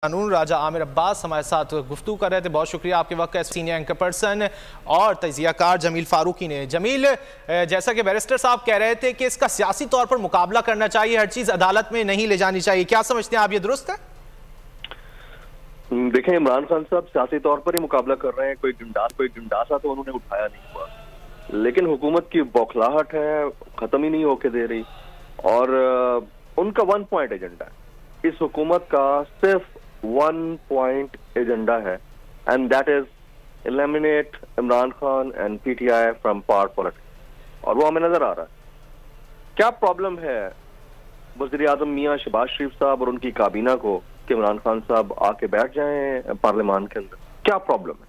कानून राजा आमिर अब्बास हमारे साथ गुफ्तगू कर रहे थे। बहुत शुक्रिया आपके वक्त का। सीनियर एंकर पर्सन और तजियाकार जमील फारूकी ने। जमील, जैसा कि बैरिस्टर साहब कह रहे थे कि इसका सियासी तौर पर मुकाबला करना चाहिए, हर चीज अदालत में नहीं ले जानी चाहिए, क्या समझते हैं आप, ये दुरुस्त है? देखें, इमरान खान साहब सियासी तौर पर ही मुकाबला कर रहे हैं। कोई गंडासा तो उन्होंने उठाया नहीं हुआ, लेकिन हुकूमत की बौखलाहट है, खत्म ही नहीं होके दे रही। और उनका 1 पॉइंट एजेंडा है। इस हुकूमत का सिर्फ 1 पॉइंट एजेंडा है, and that is eliminate Imran Khan and PTI from power politics. और वो हमें नजर आ रहा है। क्या प्रॉब्लम है वज़ीर आज़म मियां शहबाज शरीफ साहब और उनकी काबीना को कि इमरान खान साहब आके बैठ जाएं पार्लियामान के अंदर? क्या प्रॉब्लम है?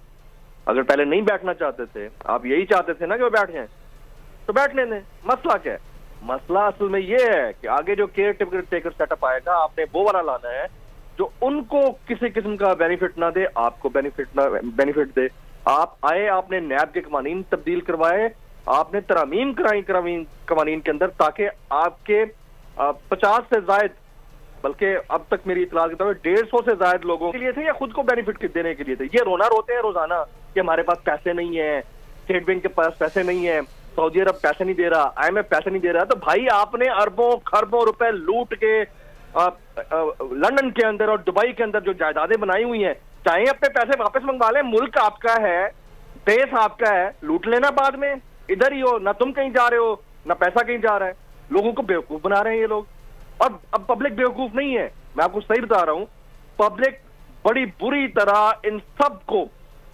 अगर पहले नहीं बैठना चाहते थे, आप यही चाहते थे ना कि वो बैठ जाएं, तो बैठने दें। मसला क्या है? मसला असल में ये है कि आगे जो केयर टेकर सेटअप आएगा, आपने वो वाला लाना है जो उनको किसी किस्म का बेनिफिट ना दे, आपको बेनिफिट दे। आप आए, आपने नैब के कवानीन तब्दील करवाए, आपने तरमीम कराई कवानीन के अंदर, ताकि आपके 50 से ज्यादा, बल्कि अब तक मेरी इतला के तौर 150 से ज्यादा लोगों के लिए थे या खुद को बेनिफिट देने के लिए थे। ये रोना रोते हैं रोजाना कि हमारे पास पैसे नहीं है, स्टेट बैंक के पास पैसे नहीं है, सऊदी अरब पैसे नहीं दे रहा, IMF पैसे नहीं दे रहा। तो भाई, आपने अरबों खरबों रुपए लूट के लंदन के अंदर और दुबई के अंदर जो जायदादें बनाई हुई हैं, चाहे अपने पैसे वापस मंगवा लें। मुल्क आपका है, देश आपका है, लूट लेना बाद में। इधर ही हो ना, तुम कहीं जा रहे हो ना पैसा कहीं जा रहा है। लोगों को बेवकूफ बना रहे हैं ये लोग। और अब पब्लिक बेवकूफ नहीं है, मैं आपको सही बता रहा हूं। पब्लिक बड़ी बुरी तरह इन सब को,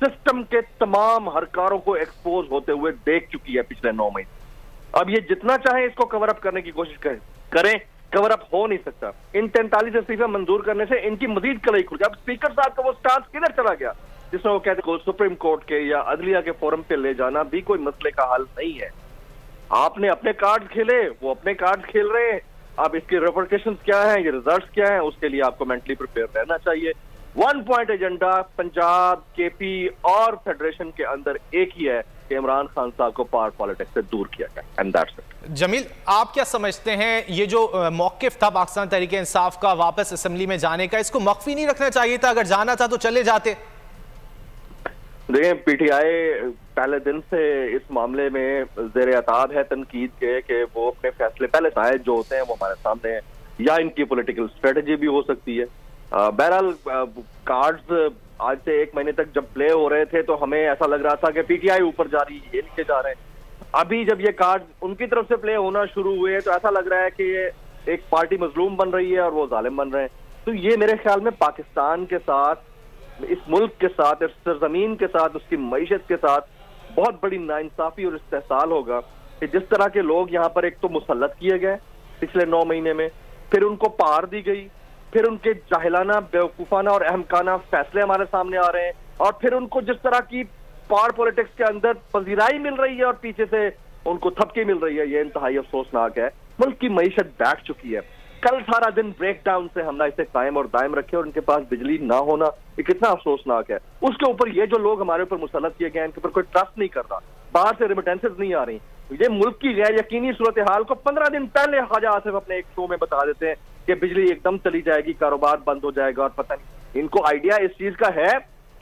सिस्टम के तमाम हरकारों को एक्सपोज होते हुए देख चुकी है पिछले 9 महीने। अब ये जितना चाहे इसको कवर अप करने की कोशिश करें, कवर अप हो नहीं सकता। इन 43 इस्तीफे मंजूर करने से इनकी मजीद कलई खुल गई। अब स्पीकर साहब का वो स्टांस किधर चला गया जिसमें वो कहते हैं सुप्रीम कोर्ट के या अदलिया के फोरम पे ले जाना भी कोई मसले का हल नहीं है। आपने अपने कार्ड खेले, वो अपने कार्ड खेल रहे हैं। अब इसके रिपरकशंस क्या हैं, ये रिजल्ट्स क्या हैं, उसके लिए आपको मेंटली प्रिपेयर रहना चाहिए। 1 पॉइंट एजेंडा पंजाब, KP और फेडरेशन के अंदर एक ही है कि इमरान खान साहब को पावर पॉलिटिक्स से दूर किया जाए, एंड दैट्स इट। जमील, आप क्या समझते हैं, ये जो मौकिफ था पाकिस्तान तहरीक इंसाफ का वापस असेंबली में जाने का, इसको मख्फी नहीं रखना चाहिए था? अगर जाना था तो चले जाते। देखें, PTI पहले दिन से इस मामले में ज़ेर अताब है तनकीद के कि वो अपने फैसले पहले शायद जो होते हैं वो हमारे सामने है, या इनकी पॉलिटिकल स्ट्रेटजी भी हो सकती है। बहरहाल कार्ड्स आज से 1 महीने तक जब प्ले हो रहे थे तो हमें ऐसा लग रहा था कि PTI ऊपर जा रही है, ये नीचे जा रहे हैं। अभी जब ये कार्ड उनकी तरफ से प्ले होना शुरू हुए तो ऐसा लग रहा है कि ये एक पार्टी मजलूम बन रही है और वो जालिम बन रहे हैं। तो ये मेरे ख्याल में पाकिस्तान के साथ, इस मुल्क के साथ, इस सरजमीन के साथ, उसकी मईशत के साथ बहुत बड़ी नाइंसाफी और इस्तेहसाल होगा कि जिस तरह के लोग यहाँ पर एक तो मुसल्लत किए गए पिछले 9 महीने में, फिर उनको पार दी गई, फिर उनके जाहिलाना, बेवकूफाना और अहमकाना फैसले हमारे सामने आ रहे हैं, और फिर उनको जिस तरह की पावर पॉलिटिक्स के अंदर पजीराई मिल रही है और पीछे से उनको थपकी मिल रही है। ये इंतहाई अफसोसनाक है। मुल्क की मईशत बैठ चुकी है। कल सारा दिन ब्रेकडाउन से हमला इसे कायम और दायम रखे और उनके पास बिजली ना होना ये कितना अफसोसनाक है। उसके ऊपर ये जो लोग हमारे ऊपर मुसल्लत किए गए, इनके ऊपर कोई ट्रस्ट नहीं कर रहा, बाहर से रेमिटेंसेस नहीं आ रही। ये मुल्क की गैर यकीनी सूरत हाल को 15 दिन पहले ख्वाजा आसिफ अपने एक शो में बता देते हैं कि बिजली एकदम चली जाएगी, कारोबार बंद हो जाएगा। और पता नहीं इनको आइडिया इस चीज का है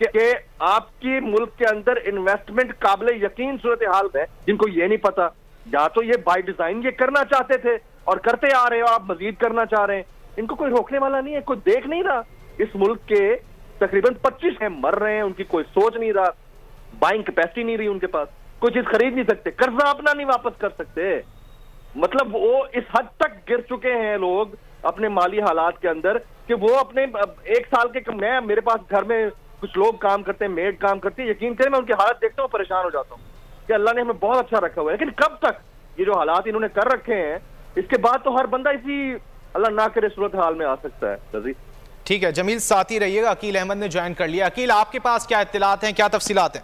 कि आपकी मुल्क के अंदर इन्वेस्टमेंट काबिल यकीन सूरत हाल है, जिनको ये नहीं पता। या तो ये बाय डिजाइन ये करना चाहते थे और करते आ रहे हो, आप मजीद करना चाह रहे हैं। इनको कोई रोकने वाला नहीं है, कोई देख नहीं रहा। इस मुल्क के तकरीबन 25 हैं मर रहे हैं, उनकी कोई सोच नहीं रहा, बाइंग कैपेसिटी नहीं रही उनके पास, कोई चीज खरीद नहीं सकते, कर्जा अपना नहीं वापस कर सकते। मतलब वो इस हद तक गिर चुके हैं लोग अपने माली हालात के अंदर कि वो अपने 1 साल के, मैं मेरे पास घर में कुछ लोग काम करते हैं, मेड काम करती है, यकीन करें मैं उनकी हालत देखता हूँ परेशान हो जाता हूँ कि अल्लाह ने हमें बहुत अच्छा रखा हुआ है। लेकिन कब तक ये जो हालात इन्होंने कर रखे हैं, इसके बाद तो हर बंदा इसी अल्लाह ना करे सूरत हाल में आ सकता है। ठीक है जमील, साथ ही रहिएगा। अकील अहमद ने ज्वाइन कर लिया। अकील, आपके पास क्या इत्तलात हैं, क्या तफसीलात हैं?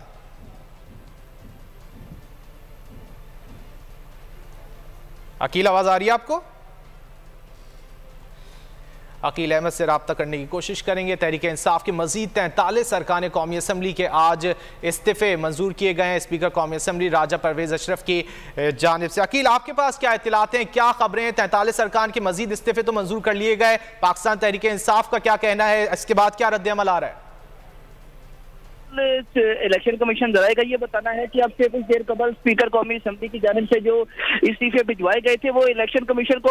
अकील, आवाज आ रही है आपको? अकील अहमद से रब्ता करने की कोशिश करेंगे। तहरीक इंसाफ के मजीद 43 अरकान कौमी असम्बली के आज इस्तीफे मंजूर किए गए हैं स्पीकर कौमी असम्बली राजा परवेज अशरफ की जानिब से। अकील, आपके पास क्या इत्तलात हैं, क्या खबरें हैं? 43 अरकान के मजीद इस्तीफे तो मंजूर कर लिए गए, पाकिस्तान तहरीक इंसाफ का क्या कहना है, इसके बाद क्या रद्द-ए-अमल आ रहा है? इलेक्शन कमीशन जराए का ये बताना है कि अब से कुछ देर कबल स्पीकर कौमी असम्बली की जानिब से जो इस्तीफे भिजवाए गए थे वो इलेक्शन कमीशन को